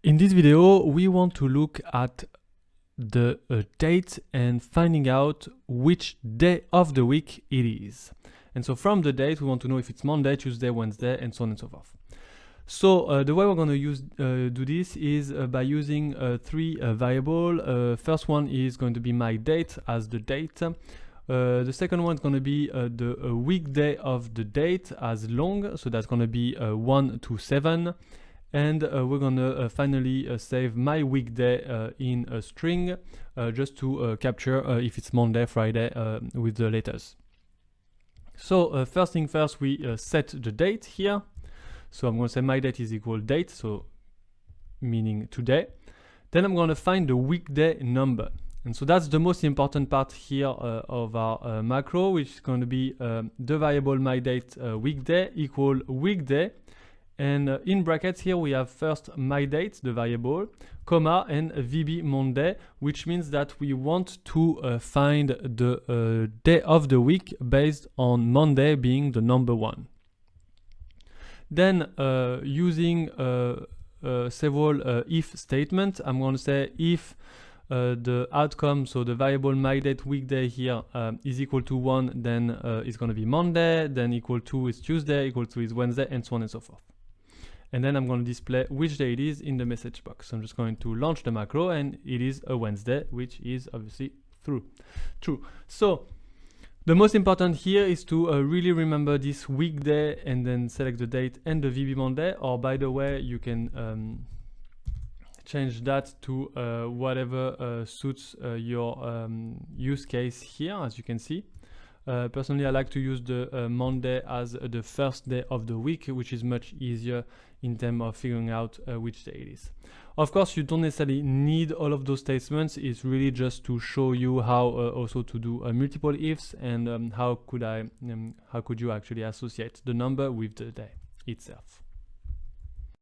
In this video, we want to look at the date and finding out which day of the week it is. And so from the date, we want to know if it's Monday, Tuesday, Wednesday, and so on and so forth. So the way we're going to do this is by using three variables. First one is going to be myDate as the date. The second one is going to be the weekday of the date as long, so that's going to be 1 to 7. And we're gonna finally save myWeekday in a string just to capture if it's Monday, Friday with the letters. So first thing first, we set the date here. So I'm gonna say myDate is equal date, so meaning today. Then I'm gonna find the weekday number. And so that's the most important part here of our macro, which is going to be the variable myDate weekday equal weekday. And in brackets here, we have first myDate, the variable, comma, and vbMonday, which means that we want to find the day of the week based on Monday being the number 1. Then using several if statements, I'm going to say if the outcome, so the variable myDate weekday here is equal to 1, then it's going to be Monday, then equal to is Tuesday, equal to is Wednesday, and so on and so forth. And then I'm going to display which day it is in the message box. So I'm just going to launch the macro, and it is a Wednesday, which is obviously true. So the most important here is to really remember this weekday and then select the date and the vbMonday, or by the way, you can change that to whatever suits your use case here, as you can see. Personally, I like to use the Monday as the first day of the week, which is much easier in terms of figuring out which day it is. Of course, you don't necessarily need all of those statements. It's really just to show you how also to do multiple ifs and how could you actually associate the number with the day itself.